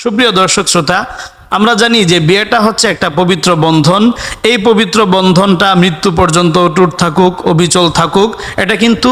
সুপ্রিয় দর্শক শ্রোতা, আমরা জানি যে বিয়েটা হচ্ছে একটা পবিত্র বন্ধন। এই পবিত্র বন্ধনটা মৃত্যু পর্যন্ত অটুট থাকুক, অবিচল থাকুক, এটা কিন্তু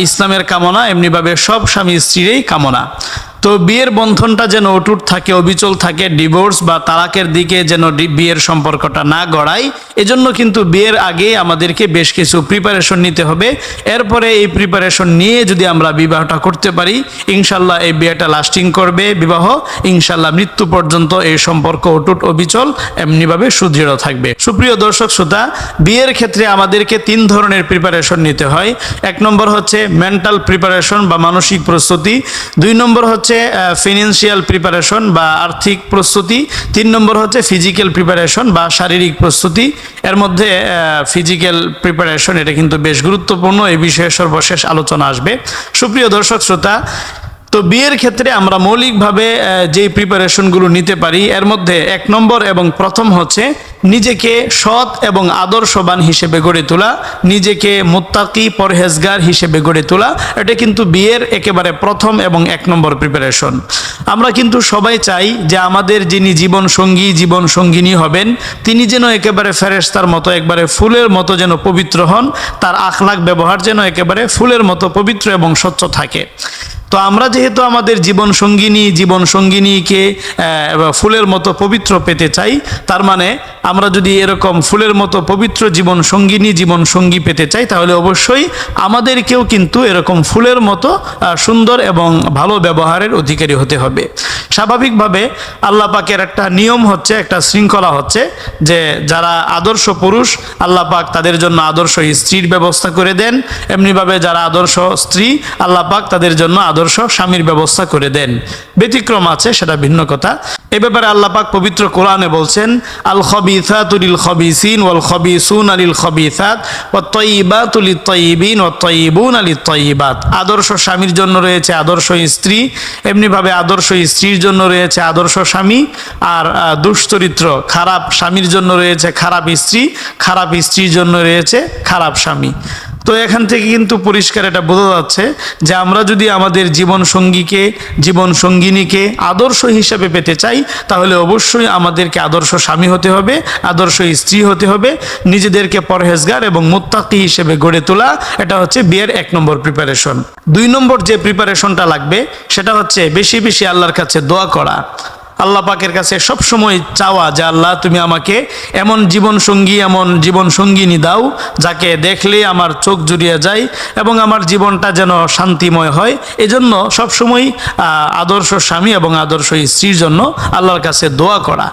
ইসলামের কামনা, এমনিভাবে সব স্বামী স্ত্রীরই কামনা। তো বিয়ের বন্ধনটা যেন অটুট থাকে, অবিচল থাকে, ডিভোর্স বা তালাকের দিকে যেন বিয়ের সম্পর্কটা না গড়ায়, এজন্য কিন্তু বিয়ের আগে আমাদেরকে বেশ কিছু প্রিপারেশন নিতে হবে। এরপরে এই প্রিপারেশন নিয়ে যদি আমরা বিবাহটা করতে পারি, ইনশাল্লাহ এই বিয়েটা লাস্টিং করবে, বিবাহ ইনশাল্লাহ মৃত্যু পর্যন্ত এই সম্পর্ক অটুট অবিচল এমনিভাবে সুদৃঢ় থাকবে। সুপ্রিয় দর্শক শ্রোতা, বিয়ের ক্ষেত্রে আমাদেরকে 3 ধরনের প্রিপারেশন নিতে হয়। 1 নম্বর হচ্ছে মেন্টাল প্রিপারেশন বা মানসিক প্রস্তুতি, 2 নম্বর হচ্ছে ফিনান্সিয়াল প্রিপারেশন বা আর্থিক প্রস্তুতি, 3 নম্বর হচ্ছে ফিজিক্যাল প্রিপারেশন বা শারীরিক প্রস্তুতি। এর মধ্যে ফিজিক্যাল প্রিপারেশন এটা কিন্তু বেশ গুরুত্বপূর্ণ, এই বিষয়ে সর্বশেষ আলোচনা আসবে। সুপ্রিয় দর্শক শ্রোতা, তো বিয়ের ক্ষেত্রে আমরা মৌলিকভাবে যেই প্রিপারেশনগুলো নিতে পারি, এর মধ্যে 1 নম্বর এবং প্রথম হচ্ছে নিজেকে সৎ এবং আদর্শবান হিসেবে গড়ে তোলা, নিজেকে মুত্তাকি পরহেজগার হিসেবে গড়ে তোলা। এটা কিন্তু বিয়ের একেবারে প্রথম এবং 1 নম্বর প্রিপারেশন। আমরা কিন্তু সবাই চাই যে আমাদের যিনি জীবন সঙ্গী, জীবন সঙ্গিনী হবেন, তিনি যেন একেবারে ফেরেশতার মতো, একবারে ফুলের মতো যেন পবিত্র হন, তার আখলাক ব্যবহার যেন একেবারে ফুলের মতো পবিত্র এবং স্বচ্ছ থাকে। তো আমরা যেহেতু আমাদের জীবন সঙ্গিনীকে ফুলের মতো পবিত্র পেতে চাই, তার মানে আমরা যদি এরকম ফুলের মতো পবিত্র জীবন সঙ্গী পেতে চাই, তাহলে অবশ্যই আমাদেরকেও কিন্তু এরকম ফুলের মতো সুন্দর এবং ভালো ব্যবহারের অধিকারী হতে হবে। স্বাভাবিকভাবে আল্লাহ পাকের একটা নিয়ম হচ্ছে, একটা শৃঙ্খলা হচ্ছে যে যারা আদর্শ পুরুষ, আল্লাহ পাক তাদের জন্য আদর্শ স্ত্রীর ব্যবস্থা করে দেন। এমনিভাবে যারা আদর্শ স্ত্রী, আল্লাহ পাক তাদের জন্য আদর্শ স্বামীর ব্যবস্থা করে দেন। ব্যতিক্রম আছে, সেটা ভিন্ন কথা। এ ব্যাপারে আল্লাহ পাক পবিত্র কোরআনে বলছেন, আল খাবিসাতু লিল খাবিসিন ওয়াল খাবিসুনা লিল খাবিসাত ওয়াত তাইয়িবাতু লিত তাইয়িবিন ওয়াত তাইয়িবুনা লিত তাইয়িবাত। আদর্শ স্বামীর জন্য রয়েছে আদর্শ স্ত্রী, এমনিভাবে আদর্শ স্ত্রীর জন্য রয়েছে আদর্শ স্বামী। আর দুশ্চরিত্র খারাপ স্বামীর জন্য রয়েছে খারাপ স্ত্রী, খারাপ স্ত্রীর জন্য রয়েছে খারাপ স্বামী। তো এখান থেকে কিন্তু পরিষ্কার এটা বোঝা যাচ্ছে যে আমরা যদি আমাদের জীবন সঙ্গিনীকে আদর্শ হিসাবে পেতে চাই, তাহলে অবশ্যই আমাদেরকে আদর্শ স্বামী হতে হবে, আদর্শ স্ত্রী হতে হবে, নিজেদেরকে পরহেজগার এবং মুত্তাকি হিসেবে গড়ে তোলা। এটা হচ্ছে বিয়ের 1 নম্বর প্রিপারেশন। 2 নম্বর যে প্রিপারেশনটা লাগবে, সেটা হচ্ছে বেশি বেশি আল্লাহর কাছে দোয়া করা। আল্লাহ পাকের কাছে সব সময় চাওয়া যে আল্লাহ, তুমি আমাকে এমন জীবন সঙ্গিনী দাও যাকে দেখলে আমার চোখ জুড়িয়ে যায় এবং আমার জীবনটা যেন শান্তিময় হয়। এজন্য সবসময় আদর্শ স্বামী এবং আদর্শ স্ত্রীর জন্য আল্লাহর কাছে দোয়া করা।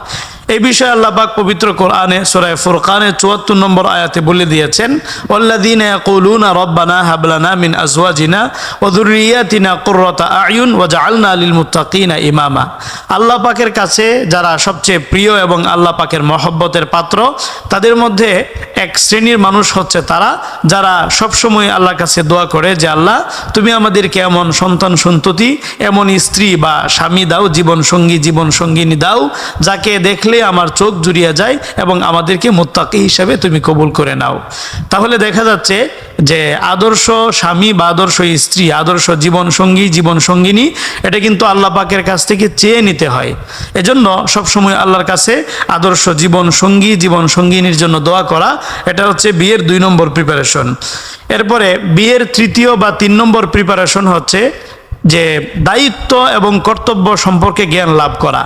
এই বিষয়ে আল্লাহ পাক পবিত্র কোরআনে সূরা ফুরকানের 74 নম্বর আয়াতে বলে দিয়েছেন, ওয়াল্লাযীনা ইয়াকুলুনা রব্বানা হাব লানা মিন আজওয়াজিনা ওয়া যুররিয়াতিনা কুররাতা আয়ুন ওয়াজআলনা লিল মুত্তাকিনা ইমামা। আল্লাহ পাকের কাছে যারা সবচেয়ে প্রিয় এবং আল্লাহ পাকের মহব্বতের পাত্র, তাদের মধ্যে এক শ্রেণীর মানুষ হচ্ছে তারা যারা সবসময় আল্লাহর কাছে দোয়া করে যে আল্লাহ, তুমি আমাদেরকে এমন সন্তান সন্ততি, এমন স্ত্রী বা স্বামী দাও, জীবন সঙ্গিনী দাও যাকে দেখলে আমার চোখ জুড়িয়ে যায় এবং আমাদেরকে মুত্তাকি হিসাবে তুমি কবুল করে নাও। তাহলে দেখা যাচ্ছে যে আদর্শ স্বামী বা আদর্শ স্ত্রী, আদর্শ জীবন সঙ্গিনী, এটা কিন্তু আল্লাহ পাকের কাছ থেকে চেয়ে নিতে হয়। এজন্য সবসময় আল্লাহর কাছে আদর্শ জীবন সঙ্গিনীর জন্য দোয়া করা, এটা হচ্ছে বিয়ের 2 নম্বর প্রিপারেশন। এরপরে বিয়ের 3 বা 3 নম্বর প্রিপারেশন হচ্ছে যে দায়িত্ব এবং কর্তব্য সম্পর্কে জ্ঞান লাভ করা।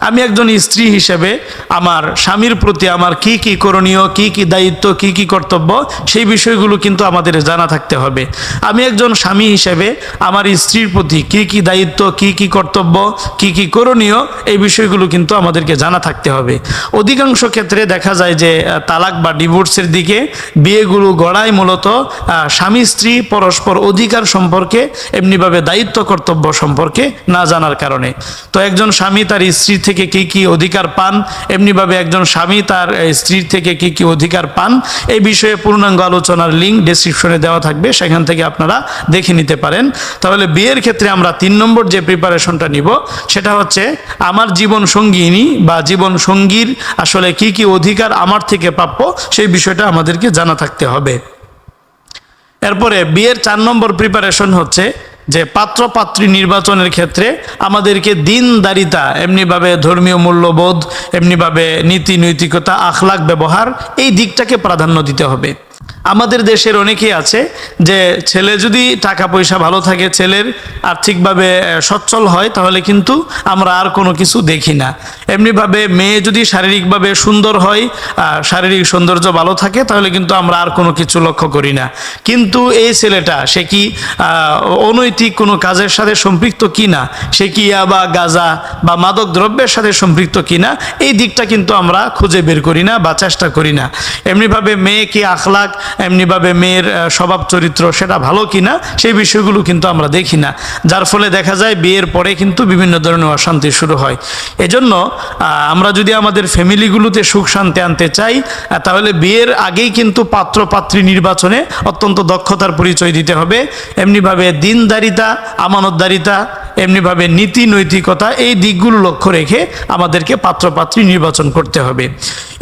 আমি একজন স্ত্রী হিসেবে আমার স্বামীর প্রতি আমার কি কি করণীয়, কি কি দায়িত্ব, কি কি কর্তব্য, সেই বিষয়গুলো কিন্তু আমাদের জানা থাকতে হবে। আমি একজন স্বামী হিসেবে আমার স্ত্রীর প্রতি কি কি দায়িত্ব, কি কি কর্তব্য, কি কি করণীয়, এই বিষয়গুলো কিন্তু আমাদেরকে জানা থাকতে হবে। অধিকাংশ ক্ষেত্রে দেখা যায় যে তালাক বা ডিভোর্সের দিকে বিয়েগুলো গড়ায় মূলত স্বামী স্ত্রী পরস্পর অধিকার সম্পর্কে, এমনিভাবে দায়িত্ব কর্তব্য সম্পর্কে না জানার কারণে। তো একজন স্বামী তার স্ত্রী থেকে কি কি অধিকার পান, এমনিভাবে একজন স্বামী তার স্ত্রীর থেকে কি কি অধিকার পান, এই বিষয়ে পূর্ণাঙ্গ আলোচনার লিঙ্ক ডেসক্রিপশনে দেওয়া থাকবে, সেখান থেকে আপনারা দেখে নিতে পারেন। তাহলে বিয়ের ক্ষেত্রে আমরা 3 নম্বর যে প্রিপারেশনটা নিব, সেটা হচ্ছে আমার জীবন সঙ্গিনী বা জীবন সঙ্গীর আসলে কি কি অধিকার আমার থেকে প্রাপ্য, সেই বিষয়টা আমাদেরকে জানা থাকতে হবে। এরপরে বিয়ের 4 নম্বর প্রিপারেশন হচ্ছে যে পাত্র পাত্রী নির্বাচনের ক্ষেত্রে আমাদেরকে দিনদারিতা, এমনিভাবে ধর্মীয় মূল্যবোধ, এমনিভাবে নীতি নৈতিকতা, আখলাক, ব্যবহার, এই দিকটাকে প্রাধান্য দিতে হবে। আমাদের দেশের অনেকেই আছে যে ছেলে যদি টাকা পয়সা ভালো থাকে, ছেলের আর্থিকভাবে সচ্ছল হয়, তাহলে কিন্তু আমরা আর কোনো কিছু দেখি না। এমনিভাবে মেয়ে যদি শারীরিকভাবে সুন্দর হয়, শারীরিক সৌন্দর্য ভালো থাকে, তাহলে কিন্তু আমরা আর কোনো কিছু লক্ষ্য করি না। কিন্তু এই ছেলেটা সে কি অনৈতিক কোনো কাজের সাথে সম্পৃক্ত কিনা, সে কি ইয়াবা, গাঁজা বা মাদক দ্রব্যের সাথে সম্পৃক্ত কিনা, এই দিকটা কিন্তু আমরা খুঁজে বের করি না বা চেষ্টা করি না। এমনিভাবে মেয়ে কি আখলাক, এমনিভাবে মেয়ের স্বভাব চরিত্র সেটা ভালো কিনা, সেই বিষয়গুলো কিন্তু আমরা দেখি না। যার ফলে দেখা যায় বিয়ের পরে কিন্তু বিভিন্ন ধরনের অশান্তি শুরু হয়। এজন্য আমরা যদি আমাদের ফ্যামিলিগুলোতে সুখ শান্তি আনতে চাই, তাহলে বিয়ের আগেই কিন্তু পাত্র পাত্রী নির্বাচনে অত্যন্ত দক্ষতার পরিচয় দিতে হবে। এমনিভাবে দিনদারিতা, আমানতদারিতা, এমনিভাবে নীতি নৈতিকতা, এই দিকগুলো লক্ষ্য রেখে আমাদেরকে পাত্রপাত্রী নির্বাচন করতে হবে।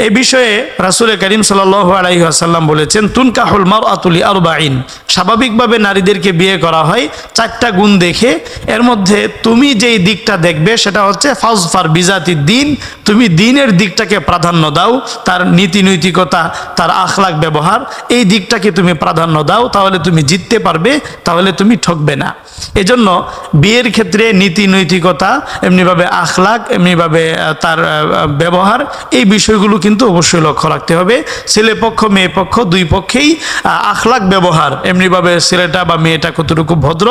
এই বিষয়ে রাসূল করিম সাল্লাল্লাহু আলাইহি ওয়াসাল্লাম বলেছেন, তুনকাহুল মারআতু লিআরবাঈন, স্বাভাবিকভাবে নারীদেরকে বিয়ে করা হয় 4টা গুণ দেখে। এর মধ্যে তুমি যেই দিকটা দেখবে সেটা হচ্ছে ফাজফার বিজাতি দিন, তুমি দিনের দিকটাকে প্রাধান্য দাও, তার নীতি নৈতিকতা, তার আখলাক, ব্যবহার, এই দিকটাকে তুমি প্রাধান্য দাও, তাহলে তুমি জিততে পারবে, তাহলে তুমি ঠকবে না। এজন্য বিয়ের ক্ষেত্রে নীতি নৈতিকতা, এমনিভাবে আখলাক, এমনিভাবে তার ব্যবহার, এই বিষয়গুলো কিন্তু অবশ্যই লক্ষ্য রাখতে হবে। ছেলে পক্ষ মেয়ে পক্ষ দুই পক্ষেই আখলাক, ব্যবহার, এমনিভাবে ছেলেটা বা মেয়েটা কতটুকু ভদ্র,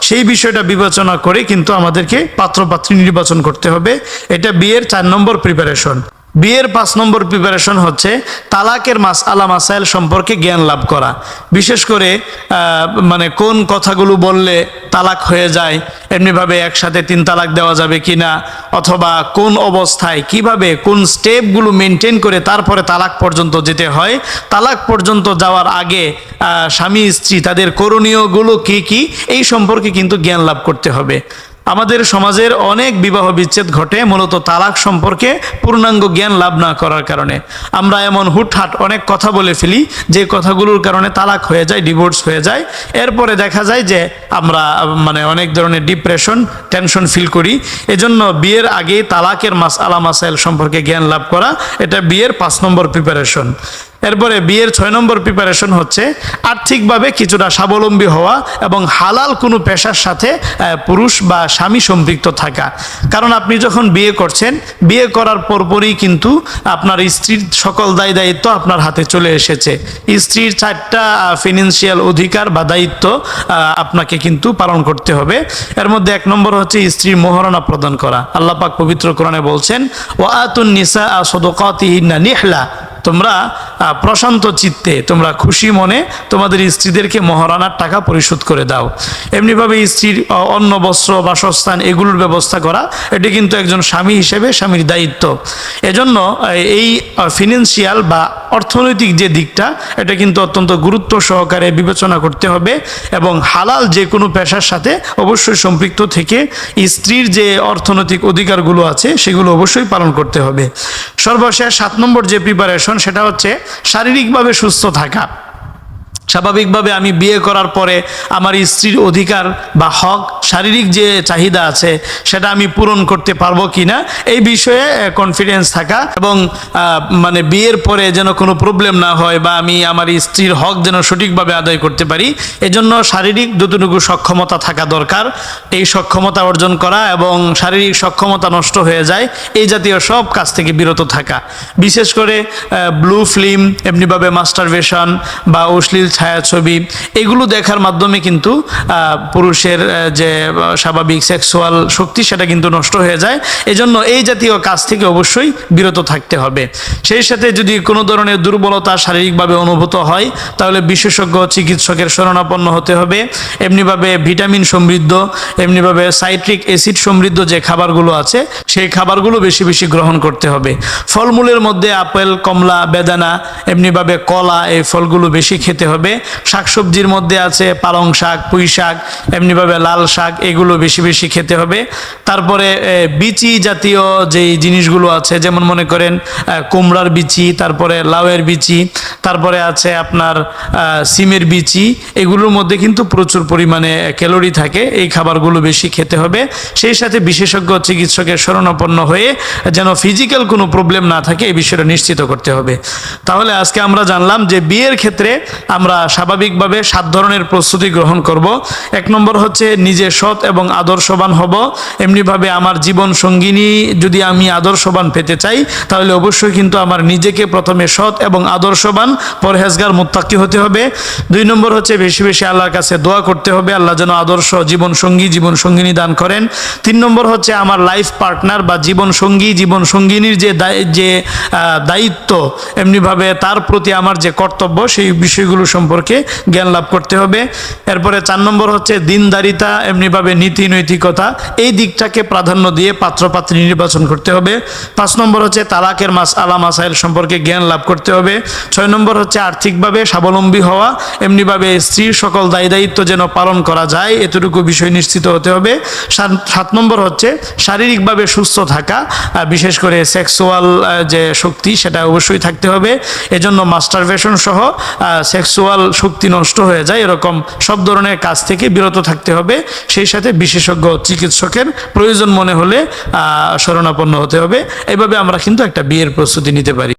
সেই বিষয়টা বিবেচনা করে কিন্তু আমাদেরকে পাত্রপাত্রী নির্বাচন করতে হবে। এটা বিয়ের 4 নম্বর প্রিপারেশন। বিয়ের 5 নম্বর প্রিপারেশন হচ্ছে তালাকের মাসআলা মাসাইল সম্পর্কে জ্ঞান লাভ করা। বিশেষ করে মানে কোন কথাগুলো বললে তালাক হয়ে যায়, এমনিভাবে একসাথে 3 তালাক দেওয়া যাবে কিনা, অথবা কোন অবস্থায় কিভাবে কোন স্টেপগুলো মেনটেন করে তারপরে তালাক পর্যন্ত যেতে হয়, তালাক পর্যন্ত যাওয়ার আগে স্বামী স্ত্রী তাদের করণীয়গুলো কি কি, এই সম্পর্কে কিন্তু জ্ঞান লাভ করতে হবে। আমাদের সমাজের অনেক বিবাহ বিচ্ছেদ ঘটে মূলত তালাক সম্পর্কে পূর্ণাঙ্গ জ্ঞান লাভ না করার কারণে। আমরা এমন হুটহাট অনেক কথা বলে ফেলি যে কথাগুলোর কারণে তালাক হয়ে যায়, ডিভোর্স হয়ে যায়। এরপরে দেখা যায় যে আমরা মানে অনেক ধরনের ডিপ্রেশন, টেনশন ফিল করি। এজন্য বিয়ের আগে তালাকের মাসআলা মাসাইল সম্পর্কে জ্ঞান লাভ করা, এটা বিয়ের 5 নম্বর প্রিপারেশন। এরপরে বিয়ের 6 নম্বর প্রিপারেশন হচ্ছে আর্থিকভাবে কিছুটা স্বাবলম্বী হওয়া এবং হালাল কোনো পেশার সাথে পুরুষ বা স্বামী সম্পৃক্ত থাকা। কারণ আপনি যখন বিয়ে করছেন, বিয়ে করার পরপরই কিন্তু আপনার স্ত্রীর সকল দায় দায়িত্ব আপনার হাতে চলে এসেছে। স্ত্রীর 4টা ফিনান্সিয়াল অধিকার বা দায়িত্ব আপনাকে কিন্তু পালন করতে হবে। এর মধ্যে 1 নম্বর হচ্ছে স্ত্রীর মোহরানা প্রদান করা। আল্লাহ পাক পবিত্র কোরআনে বলছেন, ওয়া আতুন নিসা সাদাকাতিহিন্না নিহলা, তোমরা প্রশান্ত চিত্তে, তোমরা খুশি মনে তোমাদের স্ত্রীদেরকে মহারানার টাকা পরিশোধ করে দাও। এমনিভাবে স্ত্রীর অন্ন, বস্ত্র, বাসস্থান, এগুলোর ব্যবস্থা করা, এটি কিন্তু একজন স্বামী হিসেবে স্বামীর দায়িত্ব। এজন্য এই ফিনান্সিয়াল বা অর্থনৈতিক যে দিকটা, এটা কিন্তু অত্যন্ত গুরুত্ব সহকারে বিবেচনা করতে হবে এবং হালাল যে কোনো পেশার সাথে অবশ্যই সম্পৃক্ত থেকে স্ত্রীর যে অর্থনৈতিক অধিকারগুলো আছে সেগুলো অবশ্যই পালন করতে হবে। সর্বশেষ 7 নম্বর যে প্রিপারেশন, সেটা হচ্ছে শারীরিকভাবে সুস্থ থাকা। স্বাভাবিকভাবে আমি বিয়ে করার পরে আমার স্ত্রীর অধিকার বা হক, শারীরিক যে চাহিদা আছে সেটা আমি পূরণ করতে পারবো কিনা, এই বিষয়ে কনফিডেন্স থাকা এবং মানে বিয়ের পরে যেন কোনো প্রবলেম না হয় বা আমি আমার স্ত্রীর হক যেন সঠিকভাবে আদায় করতে পারি, এজন্য শারীরিক যতটুকু সক্ষমতা থাকা দরকার, এই সক্ষমতা অর্জন করা এবং শারীরিক সক্ষমতা নষ্ট হয়ে যায় এই জাতীয় সব কাজ থেকে বিরত থাকা। বিশেষ করে ব্লু ফিল্ম, এমনিভাবে মাস্টারবেশন বা অশ্লীল ছায়াছবি, এগুলো দেখার মাধ্যমে কিন্তু পুরুষের যে স্বাভাবিক সেক্সুয়াল শক্তি সেটা কিন্তু নষ্ট হয়ে যায়। এজন্য এই জাতীয় কাজ থেকে অবশ্যই বিরত থাকতে হবে। সেই সাথে যদি কোনো ধরনের দুর্বলতা শারীরিকভাবে অনুভূত হয়, তাহলে বিশেষজ্ঞ চিকিৎসকের শরণাপন্ন হতে হবে। এমনিভাবে ভিটামিন সমৃদ্ধ, এমনিভাবে সাইট্রিক অ্যাসিড সমৃদ্ধ যে খাবারগুলো আছে সেই খাবারগুলো বেশি বেশি গ্রহণ করতে হবে। ফলমূলের মধ্যে আপেল, কমলা, বেদানা, এমনিভাবে কলা, এই ফলগুলো বেশি খেতে হবে। হবে। শাকসবজির মধ্যে আছে পালং শাক, পুঁই শাক, এমনিভাবে লাল শাক, এগুলো বেশি বেশি খেতে হবে। তারপরে বিচি জাতীয় যেই জিনিসগুলো আছে, যেমন মনে করেন কুমড়ার বিচি, তারপরে লাউয়ের বিচি, তারপরে আছে আপনার সিমের বিচি, এগুলোর মধ্যে কিন্তু প্রচুর পরিমাণে ক্যালোরি থাকে। এই খাবারগুলো বেশি খেতে হবে। সেই সাথে বিশেষজ্ঞ চিকিৎসকের শরণাপন্ন হয়ে যেন ফিজিক্যাল কোনো প্রবলেম না থাকে এই বিষয়টা নিশ্চিত করতে হবে। তাহলে আজকে আমরা জানলাম যে বিয়ের ক্ষেত্রে আমরা স্বাভাবিকভাবে 7 ধরনের প্রস্তুতি গ্রহণ করব। 1 নম্বর হচ্ছে নিজে সৎ এবং আদর্শবান হব। এমনিভাবে আমার জীবন সঙ্গিনী যদি আমি আদর্শবান পেতে চাই, তাহলে অবশ্যই কিন্তু আমার নিজেকে প্রথমে সৎ এবং আদর্শবান, পরহেজগার, মুত্তাকি হতে হবে। 2 নম্বর হচ্ছে বেশি বেশি আল্লাহর কাছে দোয়া করতে হবে, আল্লাহ যেন আদর্শ জীবন সঙ্গী, জীবন সঙ্গিনী দান করেন। 3 নম্বর হচ্ছে আমার লাইফ পার্টনার বা জীবন সঙ্গী, জীবন সঙ্গিনীর যে দায়িত্ব, এমনিভাবে তার প্রতি আমার যে কর্তব্য, সেই বিষয়গুলো সম্পর্কে জ্ঞান লাভ করতে হবে। এরপরে 4 নম্বর হচ্ছে দিনদারিতা, এমনিভাবে নীতি নৈতিকতা, এই দিকটাকে প্রাধান্য দিয়ে পাত্রপাত্রী নির্বাচন করতে হবে। 5 নম্বর হচ্ছে তালাকের মাসাইল সম্পর্কে জ্ঞান লাভ করতে হবে। 6 নম্বর হচ্ছে আর্থিকভাবে স্বাবলম্বী হওয়া, এমনিভাবে স্ত্রীর সকল দায়িত্ব যেন পালন করা যায়, এতটুকু বিষয় নিশ্চিত হতে হবে। 7 নম্বর হচ্ছে শারীরিকভাবে সুস্থ থাকা, বিশেষ করে সেক্সুয়াল যে শক্তি সেটা অবশ্যই থাকতে হবে। এজন্য মাস্টারবেশন সহ সেক্সুয়াল শক্তি নষ্ট হয়ে যায় এরকম সব ধরনের কাজ থেকে বিরত থাকতে হবে। সেই সাথে বিশেষজ্ঞ চিকিৎসকের প্রয়োজন মনে হলে শরণাপন্ন হতে হবে। এইভাবে আমরা কিন্তু একটা বিয়ের প্রস্তুতি নিতে পারি।